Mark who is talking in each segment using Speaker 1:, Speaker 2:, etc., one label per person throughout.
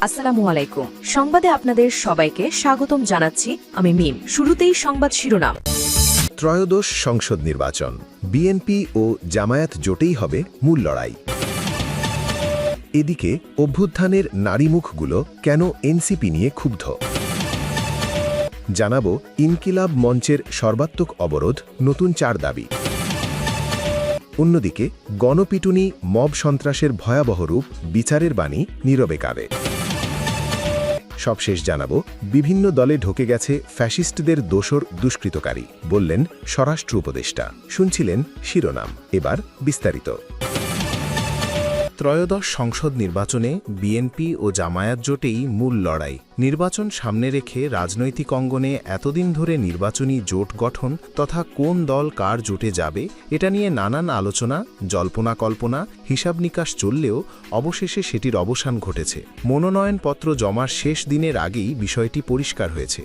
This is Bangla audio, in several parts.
Speaker 1: আসসালামু আলাইকুম। সংবাদে আপনাদের সবাইকে স্বাগতম জানাচ্ছি আমি মিম। শুরুতেই সংবাদ শিরোনাম।
Speaker 2: ত্রয়োদশ সংসদ নির্বাচন, বিএনপি ও জামায়াত জোটেই হবে মূল লড়াই। এদিকে অভ্যুত্থানের নারীমুখগুলো কেন এনসিপি নিয়ে ক্ষুব্ধ জানাবো। ইনকিলাব মঞ্চের সর্বাত্মক অবরোধ, নতুন 4 দাবি। অন্যদিকে গণপিটুনি, মব সন্ত্রাসের ভয়াবহ রূপ, বিচারের বাণী নীরবে কাঁদে। সবশেষ জানাবো, বিভিন্ন দলে ঢোকে গেছে ফ্যাসিস্টদের দোসর দুষ্কৃতকারী, বললেন স্বরাষ্ট্র উপদেষ্টা। শুনছিলেন শিরোনাম, এবার বিস্তারিত। ত্রয়োদশ সংসদ নির্বাচনে বিএনপি ও জামায়াত জোটেই মূল লড়াই। নির্বাচন সামনে রেখে রাজনৈতিক অঙ্গনে এতদিন ধরে নির্বাচনী জোট গঠন তথা কোন দল কার জোটে যাবে এটা নিয়ে নানান আলোচনা, জল্পনা কল্পনা, হিসাব নিকাশ চললেও অবশেষে সেটির অবসান ঘটেছে। মনোনয়নপত্র জমার শেষ দিনের আগেই বিষয়টি পরিষ্কার হয়েছে।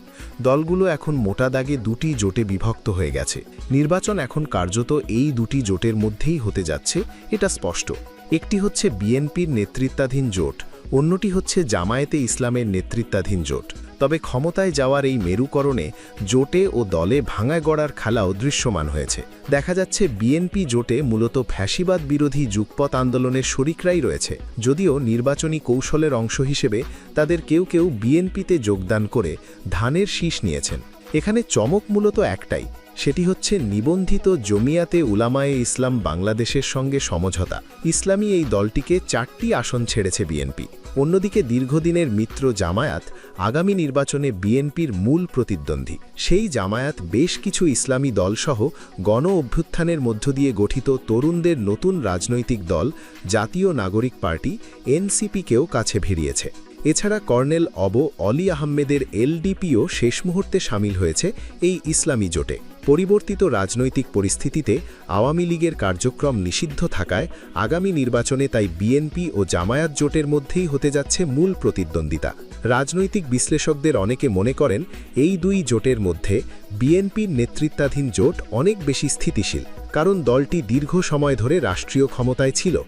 Speaker 2: দলগুলো এখন মোটা দাগে দুটি জোটে বিভক্ত হয়ে গেছে। নির্বাচন এখন কার্যত এই দুটি জোটের মধ্যেই হতে যাচ্ছে, এটা স্পষ্ট। একটি হচ্ছে বিএনপির নেতৃত্বাধীন জোট, অন্যটি হচ্ছে জামায়াতে ইসলামের নেতৃত্বাধীন জোট। তবে ক্ষমতায় যাওয়ার এই মেরুকরণে জোটে ও দলে ভাঙা গড়ার খেলাও দৃশ্যমান হয়েছে। দেখা যাচ্ছে বিএনপি জোটে মূলত ফ্যাসিবাদ বিরোধী যুগপৎ আন্দোলনের শরিকরাই রয়েছে, যদিও নির্বাচনী কৌশলের অংশ হিসেবে তাদের কেউ কেউ বিএনপিতে যোগদান করে ধানের শীষ নিয়েছেন। এখানে চমক মূলত একটাই, সেটি হচ্ছে নিবন্ধিত জমিয়াতে উলামায়ে ইসলাম বাংলাদেশের সঙ্গে সমঝোতা। ইসলামী এই দলটিকে 4টি আসন ছেড়েছে বিএনপি। অন্যদিকে দীর্ঘদিনের মিত্র জামায়াত আগামী নির্বাচনে বিএনপির মূল প্রতিদ্বন্দ্বী। সেই জামায়াত বেশ কিছু ইসলামী দলসহ গণ অভ্যুত্থানের মধ্য দিয়ে গঠিত তরুণদের নতুন রাজনৈতিক দল জাতীয় নাগরিক পার্টি এনসিপিকেও কাছে ভিড়িয়েছে। এছাড়া কর্নেল অলি আহমেদের এলডিপিও শেষ মুহূর্তে সামিল হয়েছে এই ইসলামী জোটে। পরিবর্তিত রাজনৈতিক পরিস্থিতিতে আওয়ামী লীগের কার্যক্রম নিষিদ্ধ থাকায় আগামী নির্বাচনে তাই বিএনপি ও জামায়াত জোটের মধ্যেই হতে যাচ্ছে মূল প্রতিদ্বন্দ্বিতা। রাজনৈতিক বিশ্লেষকদের অনেকে মনে করেন এই দুই জোটের মধ্যে বিএনপির নেতৃত্বাধীন জোট অনেক বেশি স্থিতিশীল, কারণ দলটি দীর্ঘ সময় ধরে রাষ্ট্রীয় ক্ষমতায় ছিল।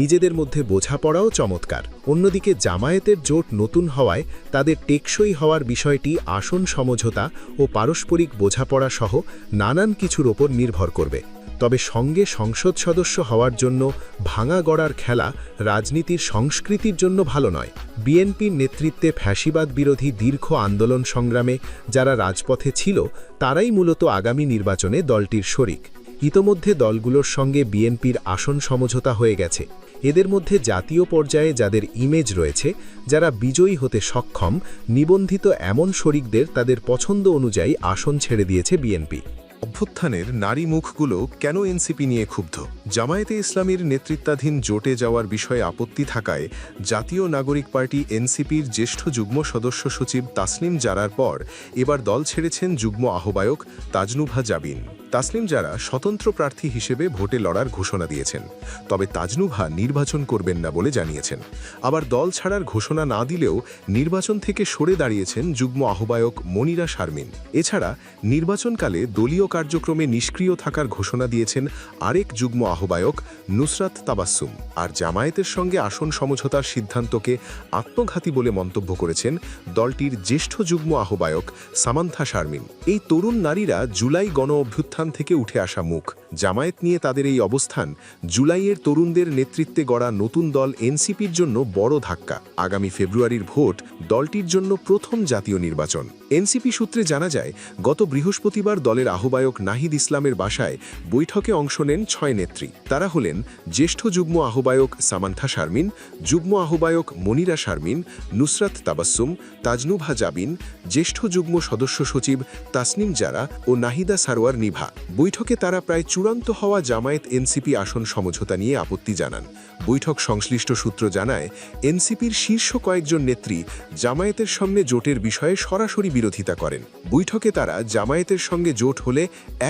Speaker 2: নিজেদের মধ্যে বোঝাপড়াও চমৎকার। অন্যদিকে জামায়াতের জোট নতুন হওয়ায় তাদের টেকসই হওয়ার বিষয়টি আসন সমঝোতা ও পারস্পরিক বোঝাপড়া সহ নানান কিছুর ওপর নির্ভর করবে। তবে সঙ্গে সংসদ সদস্য হওয়ার জন্য ভাঙা গড়ার খেলা রাজনীতির সংস্কৃতির জন্য ভালো নয়। বিএনপির নেতৃত্বে ফ্যাসিবাদ বিরোধী দীর্ঘ আন্দোলন সংগ্রামে যারা রাজপথে ছিল, তারাই মূলত আগামী নির্বাচনে দলটির শরিক। ইতোমধ্যে দলগুলোর সঙ্গে বিএনপির আসন সমঝোতা হয়ে গেছে। এদের মধ্যে জাতীয় পর্যায়ে যাদের ইমেজ রয়েছে, যারা বিজয়ী হতে সক্ষম, নিবন্ধিত এমন শরিকদের তাদের পছন্দ অনুযায়ী আসন ছেড়ে দিয়েছে বিএনপি।
Speaker 3: অভ্যুত্থানের নারী মুখগুলো কেন এনসিপি নিয়ে ক্ষুব্ধ? জামায়াতে ইসলামীর নেতৃত্বাধীন জোটে যাওয়ার বিষয়ে আপত্তি থাকায় জাতীয় নাগরিক পার্টি এনসিপির জ্যেষ্ঠ যুগ্ম সদস্য সচিব তাসনিম জারার পর এবার দল ছেড়েছেন যুগ্ম আহ্বায়ক তাজনুভা জাবিন। তাসনিম জারা স্বতন্ত্র প্রার্থী হিসেবে ভোটে লড়ার ঘোষণা দিয়েছেন, তবে তাজনুভা নির্বাচন করবেন না বলে জানিয়েছেন। আবার দল ছাড়ার ঘোষণা না দিলেও নির্বাচন থেকে সরে দাঁড়িয়েছেন যুগ্ম আহ্বায়ক মনিরা শারমিন। এছাড়া নির্বাচনকালে দলীয় কার্যক্রমে নিষ্ক্রিয় থাকার ঘোষণা দিয়েছেন আরেক যুগ্ম আহ্বায়ক নুসরাত তাবাসসুম। আর জামায়াতের সঙ্গে আসন সমঝোতার সিদ্ধান্তকে আত্মঘাতী বলে মন্তব্য করেছেন দলটির জ্যেষ্ঠ যুগ্ম আহ্বায়ক সামান্থা শারমিন। এই তরুণ নারীরা জুলাই গণ অভ্যুত্থান থেকে উঠে আসা মুখ। জামায়াত নিয়ে তাদের এই অবস্থান জুলাইয়ের তরুণদের নেতৃত্বে গড়া নতুন দল এনসিপির জন্য বড় ধাক্কা। আগামী ফেব্রুয়ারির ভোট দলটির জন্য প্রথম জাতীয় নির্বাচন। এনসিপি সূত্রে জানা যায়, গত বৃহস্পতিবার দলের আহ্বায়ক নাহিদ ইসলামের বাসায় বৈঠকে অংশ নেন 6 নেত্রী। তারা হলেন জ্যেষ্ঠ যুগ্ম আহ্বায়ক সামান্থা শারমিন, যুগ্ম আহ্বায়ক মনিরা শারমিন, নুসরাত তাবাসসুম, তাজনুভা জাবিন, জ্যেষ্ঠ যুগ্ম সদস্য সচিব তাসনিম জারা ও নাহিদা সারোয়ার নিভা। বৈঠকে তারা প্রায় চূড়ান্ত হওয়া জামায়াত এনসিপি আসন সমঝোতা নিয়ে আপত্তি জানান। বৈঠক সংশ্লিষ্ট সূত্র জানায়, এনসিপির শীর্ষ কয়েকজন নেত্রী জামায়াতের সঙ্গে জোটের বিষয়ে সরাসরি বিরোধিতা করেন। বৈঠকে তারা জামায়াতের সঙ্গে জোট হলে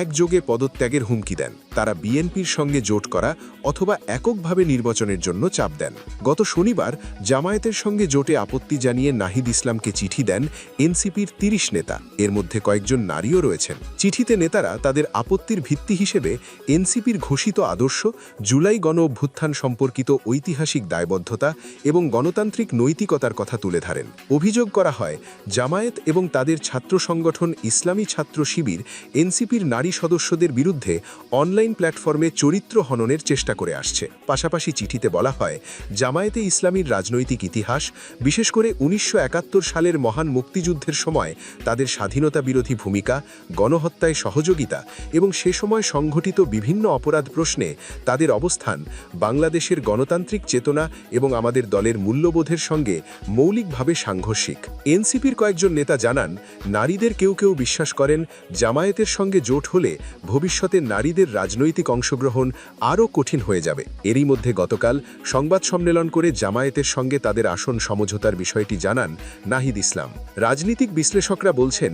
Speaker 3: একযোগে পদত্যাগের হুমকি দেন। তারা বিএনপির সঙ্গে জোট করা অথবা এককভাবে নির্বাচনের জন্য চাপ দেন। গত শনিবার জামায়াতের সঙ্গে জোটে আপত্তি জানিয়ে নাহিদ ইসলামকে চিঠি দেন এনসিপির ৩০ নেতা, এর মধ্যে কয়েকজন নারীও রয়েছেন। চিঠিতে নেতারা তাদের আপত্তির ভিত্তি হিসেবে এনসিপির ঘোষিত আদর্শ, জুলাই গণ অভ্যুত্থান সম্পর্কিত ঐতিহাসিক দায়বদ্ধতা এবং গণতান্ত্রিক নৈতিকতার কথা তুলে ধরেন। অভিযোগ করা হয়, জামায়াত এবং তাদের ছাত্র সংগঠন ইসলামী ছাত্র শিবির এনসিপির নারী সদস্যদের বিরুদ্ধে অনলাইন প্ল্যাটফর্মে চরিত্র হননের চেষ্টা করে আসছে। পাশাপাশি চিঠিতে বলা হয়, জামায়াতে ইসলামীর রাজনৈতিক ইতিহাস, বিশেষ করে ১৯৭১ সালের মহান মুক্তিযুদ্ধের সময় তাদের স্বাধীনতা বিরোধী ভূমিকা, গণহত্যায় সহযোগিতা এবং সে সময় সংঘটিত বিভিন্ন অপরাধ প্রশ্নে তাদের অবস্থান বাংলাদেশের গণতান্ত্রিক চেতনা এবং আমাদের দলের মূল্যবোধের সঙ্গে মৌলিকভাবে সাংঘর্ষিক। এনসিপির কয়েকজন নেতা জানান, নারীদের কেউ কেউ বিশ্বাস করেন জামায়াতের সঙ্গে জোট হলে ভবিষ্যতে নারীদের রাজনৈতিক অংশগ্রহণ আরও কঠিন হয়ে যাবে। এরই মধ্যে গতকাল সংবাদ সম্মেলন করে জামায়াতের সঙ্গে তাদের আসন সমঝোতার বিষয়টি জানান নাহিদ ইসলাম। রাজনীতিক বিশ্লেষকরা বলছেন,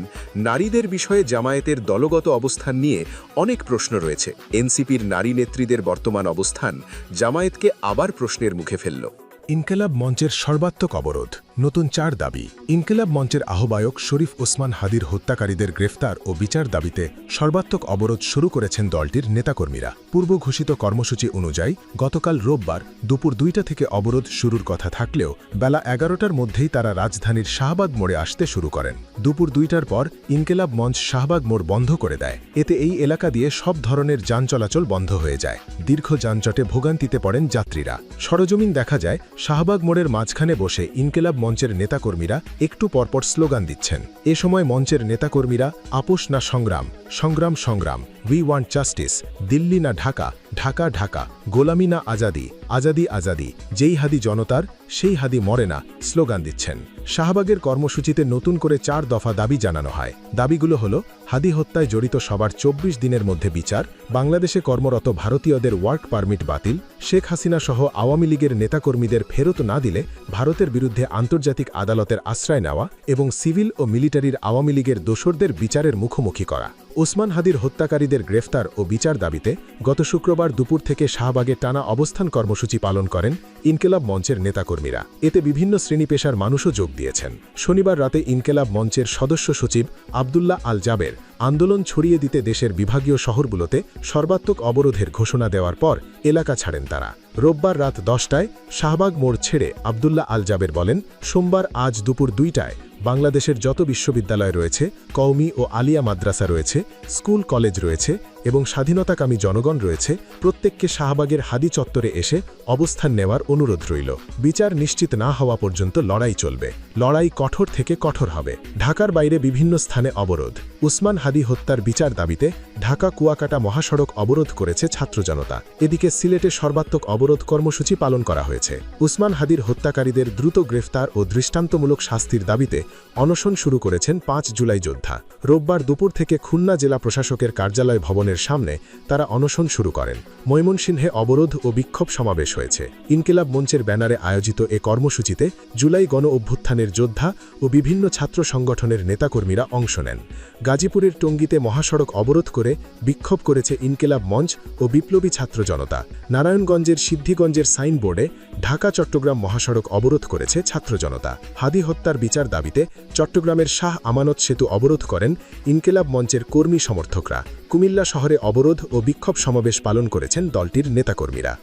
Speaker 3: নারীদের বিষয়ে জামায়াতের দলগত অবস্থান নিয়ে অনেক প্রশ্ন রয়েছে। এনসিপির নারী নেত্রীদের বর্তমান অবস্থান জামায়াতকে আবার প্রশ্নের মুখে ফেলল।
Speaker 4: ইনকিলাব মঞ্চের সর্বাত্মক অবরোধ, নতুন ৪ দাবি। ইনকিলাব মঞ্চের আহ্বায়ক শরীফ ওসমান হাদির হত্যাকারীদের গ্রেফতার ও বিচার দাবিতে সর্বাত্মক অবরোধ শুরু করেছেন দলটির নেতাকর্মীরা। পূর্ব ঘোষিত কর্মসূচি অনুযায়ী গতকাল রোববার দুপুর ২টা থেকে অবরোধ শুরুর কথা থাকলেও বেলা ১১টার মধ্যেই তারা রাজধানীর শাহবাগ মোড়ে আসতে শুরু করেন। দুপুর ২টার পর ইনকিলাব মঞ্চ শাহবাগ মোড় বন্ধ করে দেয়। এতে এই এলাকা দিয়ে সব ধরনের যান চলাচল বন্ধ হয়ে যায়। দীর্ঘ যানজটে ভোগান্তিতে পড়েন যাত্রীরা। সরজমিন দেখা যায়, শাহবাগ মোড়ের মাঝখানে বসে ইনকিলাব মঞ্চের নেতাকর্মীরা একটু পরপর স্লোগান দিচ্ছেন। এ সময় মঞ্চের নেতাকর্মীরা আপোষ না সংগ্রাম, সংগ্রাম সংগ্রাম, উই ওয়ান্ট জাস্টিস, দিল্লি না ঢাকা, ঢাকা ঢাকা, গোলামি না আজাদি, আজাদি আজাদি, যেই হাদি জনতার সেই হাদি মরে না স্লোগান দিচ্ছেন। শাহবাগের কর্মসূচিতে নতুন করে ৪ দফা দাবি জানানো হয়। দাবিগুলো হল, হাদি হত্যায় জড়িত সবার ২৪ দিনের মধ্যে বিচার, বাংলাদেশে কর্মরত ভারতীয়দের ওয়ার্ক পারমিট বাতিল, শেখ হাসিনা সহ আওয়ামী লীগের নেতাকর্মীদের ফেরত না দিলে ভারতের বিরুদ্ধে আন্তর্জাতিক আদালতের আশ্রয় নেওয়া এবং সিভিল ও মিলিটারির আওয়ামী লীগের দোসরদের বিচারের মুখোমুখি করা। ওসমান হাদির হত্যাকারীদের গ্রেফতার ও বিচার দাবিতে গত শুক্রবার দুপুর থেকে শাহবাগে টানা অবস্থান কর্মসূচি পালন করেন ইনকিলাব মঞ্চের নেতাকর্মীরা। এতে বিভিন্ন শ্রেণী পেশার মানুষও যোগ দিয়েছেন। শনিবার রাতে ইনকিলাব মঞ্চের সদস্য সচিব আবদুল্লাহ আল জাবের আন্দোলন ছড়িয়ে দিতে দেশের বিভাগীয় শহরগুলোতে সর্বাত্মক অবরোধের ঘোষণা দেওয়ার পর এলাকা ছাড়েন তারা। রোববার রাত 10টায় শাহবাগ মোড় ছেড়ে আবদুল্লাহ আল জাবের বলেন, সোমবার আজ দুপুর 2টায় বাংলাদেশের যত বিশ্ববিদ্যালয় রয়েছে, কওমি ও আলিয়া মাদ্রাসা রয়েছে, স্কুল কলেজ রয়েছে এবং স্বাধীনতাকামী জনগণ রয়েছে, প্রত্যেককে শাহবাগের হাদি চত্বরে এসে অবস্থান নেওয়ার অনুরোধ রইল। বিচার নিশ্চিত না হওয়া পর্যন্ত লড়াই চলবে। লড়াই কঠোর থেকে কঠোর হবে। ঢাকার বাইরে বিভিন্ন স্থানে অবরোধ। উসমান হাদি হত্যার বিচার দাবিতে ঢাকা কুয়াকাটা মহাসড়ক অবরোধ করেছে ছাত্র জনতা। এদিকে সিলেটে সর্বাত্মক অবরোধ কর্মসূচি পালন করা হয়েছে। উসমান হাদির হত্যাকারীদের দ্রুত গ্রেফতার ও দৃষ্টান্তমূলক শাস্তির দাবিতে অনশন শুরু করেছেন ৫ জুলাই যোদ্ধা। রোববার দুপুর থেকে খুলনা জেলা প্রশাসকের কার্যালয় ভবনের সামনে তারা অনশন শুরু করেন। ময়মনসিংহে অবরোধ ও বিক্ষোভ সমাবেশ হয়েছে। ইনকিলাব মঞ্চের ব্যানারে আয়োজিত এ কর্মসূচিতে জুলাই গণ অভ্যুত্থানের যোদ্ধা ও বিভিন্ন ছাত্র সংগঠনের নেতাকর্মীরা অংশ নেন। গাজীপুরের টঙ্গীতে মহাসড়ক অবরোধ করে বিক্ষোভ করেছে ইনকিলাব মঞ্চ ও বিপ্লবী ছাত্র জনতা। নারায়ণগঞ্জের সিদ্ধিগঞ্জের সাইনবোর্ডে ঢাকা চট্টগ্রাম মহাসড়ক অবরোধ করেছে ছাত্র জনতা। হাদি হত্যার বিচার দাবিতে চট্টগ্রামের শাহ আমানত সেতু অবরোধ করেন ইনকিলাব মঞ্চের কর্মী সমর্থকরা। কুমিল্লা শহরে অবরোধ ও বিক্ষোভ সমাবেশ পালন করেছেন দলটির নেতাকর্মীরা।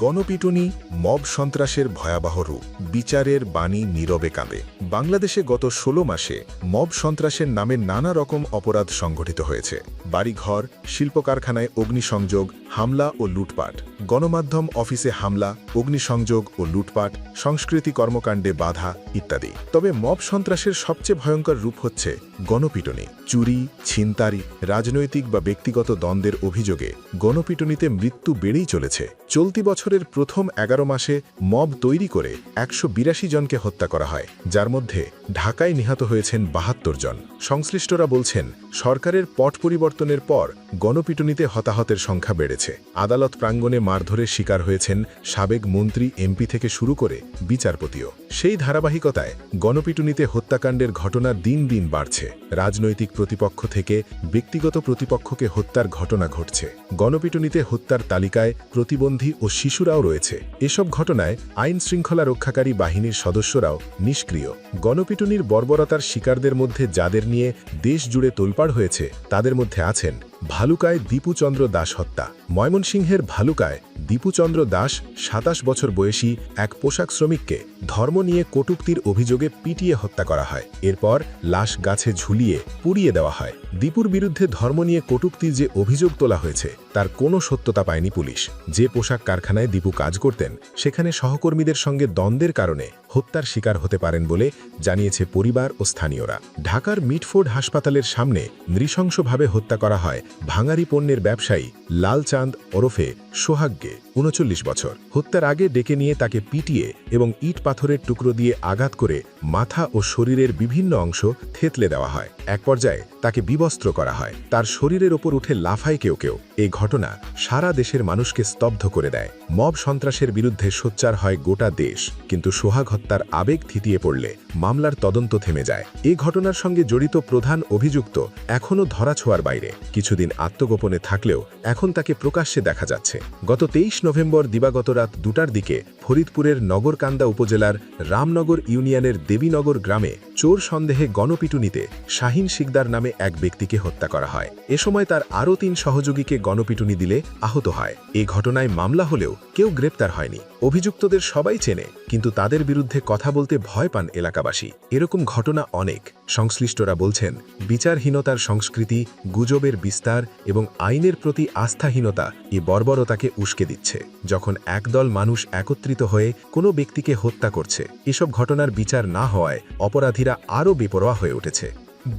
Speaker 3: গণপিটুনি, মব সন্ত্রাসের ভয়াবহ রূপ, বিচারের বাণী নীরবে কাঁদে। বাংলাদেশে গত ১৬ মাসে মব সন্ত্রাসের নামে নানা রকম অপরাধ সংঘটিত হয়েছে। বাড়িঘর, শিল্প কারখানায় অগ্নিসংযোগ, হামলা ও লুটপাট, গণমাধ্যম অফিসে হামলা, অগ্নিসংযোগ ও লুটপাট, সংস্কৃতি কর্মকাণ্ডে বাধা ইত্যাদি। তবে মব সন্ত্রাসের সবচেয়ে ভয়ঙ্কর রূপ হচ্ছে গণপিটুনি। চুরি, ছিনতাই, রাজনৈতিক বা ব্যক্তিগত দ্বন্দ্বের অভিযোগে গণপিটুনিতে মৃত্যু বেড়েই চলেছে। চলতি
Speaker 4: বছরের প্রথম 11 মাসে মব তৈরি করে 182 জনকে হত্যা করা হয়, যার মধ্যে ঢাকায় নিহত হয়েছেন 72 জন। সংশ্লিষ্টরা বলছেন, সরকারের পট পরিবর্তনের পর গণপিটুনিতে হতাহতের সংখ্যা বেড়েছে। আদালত প্রাঙ্গণে মারধরের শিকার হয়েছেন সাবেক মন্ত্রী, এমপি থেকে শুরু করে বিচারপতিও। সেই ধারাবাহিকতায় গণপিটুনিতে হত্যাকাণ্ডের ঘটনা দিন দিন বাড়ছে। রাজনৈতিক প্রতিপক্ষ থেকে ব্যক্তিগত প্রতিপক্ষকে হত্যার ঘটনা ঘটছে। গণপিটুনিতে হত্যার তালিকায় প্রতিবন্ধী ও শিশুরাও রয়েছে। এসব ঘটনায় আইন শৃঙ্খলা রক্ষাকারী বাহিনীর সদস্যরাও নিষ্ক্রিয়। গণপিটুনির বর্বরতার শিকারদের মধ্যে যাদের নিয়ে দেশ জুড়ে তোলপাড় হয়েছে, তাদের মধ্যে আছেন ভালুকায় দীপুচন্দ্র দাস হত্যা। ময়মনসিংহের ভালুকায় দীপুচন্দ্র দাস 27 বছর বয়সী এক পোশাক শ্রমিককে ধর্ম নিয়ে কটূক্তির অভিযোগে পিটিয়ে হত্যা করা হয়। এরপর লাশ গাছে ঝুলিয়ে পুড়িয়ে দেওয়া হয়। দীপুর বিরুদ্ধে ধর্ম নিয়ে কটূক্তির যে অভিযোগ তোলা হয়েছে, তার কোনো সত্যতা পায়নি পুলিশ। যে পোশাক কারখানায় দীপু কাজ করতেন, সেখানে সহকর্মীদের সঙ্গে দ্বন্দ্বের কারণে হত্যার শিকার হতে পারেন বলে জানিয়েছে পরিবার ও স্থানীয়রা। ঢাকার মিটফোর্ড হাসপাতালের সামনে নৃশংসভাবে হত্যা করা হয় ভাঙারি পণ্যের ব্যবসায়ী লালচাঁদ ওরফে সোহাগকে, 39 বছর। হত্যার আগে ডেকে নিয়ে তাকে পিটিয়ে এবং ইট পাথরের টুকরো দিয়ে আঘাত করে মাথা ও শরীরের বিভিন্ন অংশ থেতলে দেওয়া হয়। এক পর্যায়ে তাকে বিবস্ত্র করা হয়। তার শরীরের ওপর উঠে লাফায় কেউ কেউ। এই ঘটনা সারা দেশের মানুষকে স্তব্ধ করে দেয়। মব সন্ত্রাসের বিরুদ্ধে সোচ্চার হয় গোটা দেশ, কিন্তু সোহাগ হত্যার আবেগ থিতিয়ে পড়লে মামলার তদন্ত থেমে যায়। এই ঘটনার সঙ্গে জড়িত প্রধান অভিযুক্ত এখনও ধরাছোঁয়ার বাইরে। কিছুদিন আত্মগোপনে থাকলেও এখন তাকে প্রকাশ্যে দেখা যাচ্ছে। গত 23 নভেম্বর দিবাগত রাত 2টার দিকে ফরিদপুরের নগরকান্দা উপজেলার রামনগর ইউনিয়নের দেবীনগর গ্রামে চোর সন্দেহে গণপিটুনিতে শাহিন শিকদার নামে এক ব্যক্তিকে হত্যা করা হয়। এ সময় তার আরও 3 সহযোগীকে গণপিটুনি দিলে আহত হয়। এই ঘটনায় মামলা হলেও কেউ গ্রেপ্তার হয়নি। অভিযুক্তদের সবাই চেনে, কিন্তু তাদের বিরুদ্ধে কথা বলতে ভয় পান এলাকাবাসী। এরকম ঘটনা অনেক। সংশ্লিষ্টরা বলছেন, বিচারহীনতার সংস্কৃতি, গুজবের বিস্তার এবং আইনের প্রতি আস্থাহীনতা এই বর্বরতাকে উস্কে দিচ্ছে। যখন একদল মানুষ একত্রিত হয়ে কোনো ব্যক্তিকে হত্যা করছে, এসব ঘটনার বিচার না হওয়ায় অপরাধীরা আরও বেপরোয়া হয়ে উঠেছে।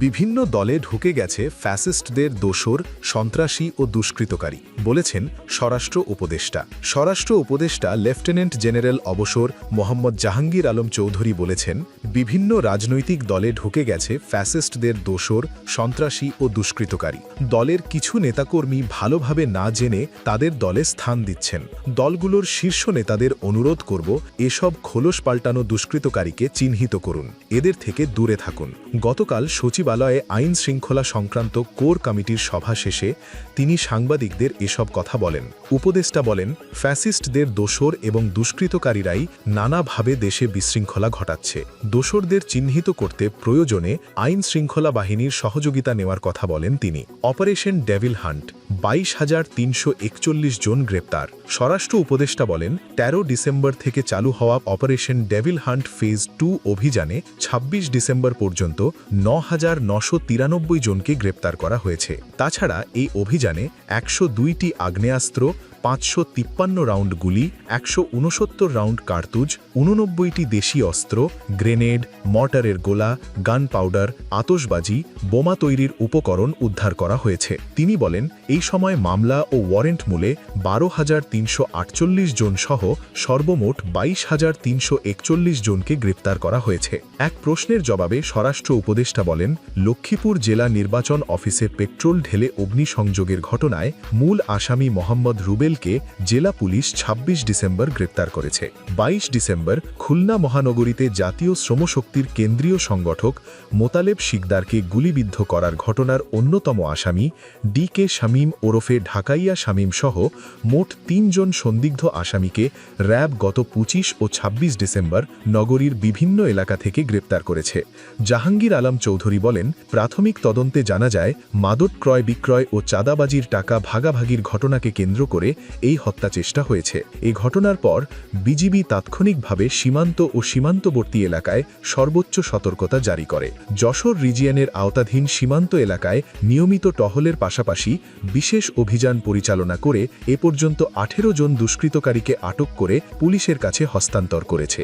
Speaker 2: বিভিন্ন দলে ঢুকে গেছে ফ্যাসিস্টদের দোসর, সন্ত্রাসী ও দুষ্কৃতকারী, বলেছেন স্বরাষ্ট্র উপদেষ্টা। স্বরাষ্ট্র উপদেষ্টা লেফটেন্যান্ট জেনারেল অবসর মোহাম্মদ জাহাঙ্গীর আলম চৌধুরী বলেছেন, বিভিন্ন রাজনৈতিক দলে ঢুকে গেছে ফ্যাসিস্টদের দোসর, সন্ত্রাসী ও দুষ্কৃতকারী। দলের কিছু নেতাকর্মী ভালোভাবে না জেনে তাদের দলে স্থান দিচ্ছেন। দলগুলোর শীর্ষ নেতাদের অনুরোধ করব, এসব খোলস পাল্টানো দুষ্কৃতকারীকে চিহ্নিত করুন, এদের থেকে দূরে থাকুন। গতকাল সচিবালয়ে আইন শৃঙ্খলা সংক্রান্ত কোর কমিটির সভা শেষে তিনি সাংবাদিকদের এসব কথা বলেন। উপদেষ্টা বলেন, ফ্যাসিস্টদের দোসর এবং দুষ্কৃতকারীরাই নানাভাবে দেশে বিশৃঙ্খলা ঘটাচ্ছে। দোসরদের চিহ্নিত করতে প্রয়োজনে আইন শৃঙ্খলা বাহিনীর সহযোগিতা নেওয়ার কথা বলেন তিনি। অপারেশন ডেভিল হান্ট, 22,341 জন গ্রেপ্তার। স্বরাষ্ট্র উপদেষ্টা বলেন, 13 ডিসেম্বর থেকে চালু হওয়া অপারেশন ডেভিল হান্ট ফেজ 2 অভিযানে 26 ডিসেম্বর পর্যন্ত 9,993 জনকে গ্রেপ্তার করা হয়েছে। তাছাড়া এই অভিযানে 102টি আগ্নেয়াস্ত্র, 553 রাউন্ড গুলি, 169 রাউন্ড কার্তুজ, 89টি দেশি অস্ত্র, গ্রেনেড, মর্টারের গোলা, গান পাউডার, আতশবাজি, বোমা তৈরির উপকরণ উদ্ধার করা হয়েছে। তিনি বলেন, এই সময় মামলা ও ওয়ারেন্ট মূলে 12,348 জন সহ সর্বমোট 22,341 জনকে গ্রেপ্তার করা হয়েছে। এক প্রশ্নের জবাবে স্বরাষ্ট্র উপদেষ্টা বলেন, লক্ষ্মীপুর জেলা নির্বাচন অফিসে পেট্রোল ঢেলে অগ্নিসংযোগের ঘটনায় মূল আসামি মোহাম্মদ রুবেলকে জেলা পুলিশ 26 ডিসেম্বর গ্রেপ্তার করেছে। 22 ডিসেম্বর খুলনা মহানগরীতে জাতীয় শ্রমশক্তির কেন্দ্রীয় সংগঠক মোতালেব শিকদারকে গুলিবিদ্ধ করার ঘটনার অন্যতম আসামি DK শামীম ওরফে ঢাকাইয়া শামীম সহ মোট 3 জন সন্দিগ্ধ আসামিকে র্যাব গত 25 ও 26 ডিসেম্বর নগরীর বিভিন্ন এলাকা থেকে গ্রেপ্তার করেছে। জাহাঙ্গীর আলম চৌধুরী বলেন, প্রাথমিক তদন্তে জানা যায় মাদক ক্রয় বিক্রয় ও চাঁদাবাজির টাকা ভাগাভাগির ঘটনাকে কেন্দ্র করে এই হত্যা চেষ্টা হয়েছে। এই ঘটনার পর বিজিবি তাৎক্ষণিকভাবে সীমান্ত ও সীমান্তবর্তী এলাকায় সর্বোচ্চ সতর্কতা জারি করে। যশোর রিজিয়নের আওতাধীন সীমান্ত এলাকায় নিয়মিত টহলের পাশাপাশি বিশেষ অভিযান পরিচালনা করে এ পর্যন্ত 18 জন দুষ্কৃতকারীকে আটক করে পুলিশের কাছে হস্তান্তর করেছে।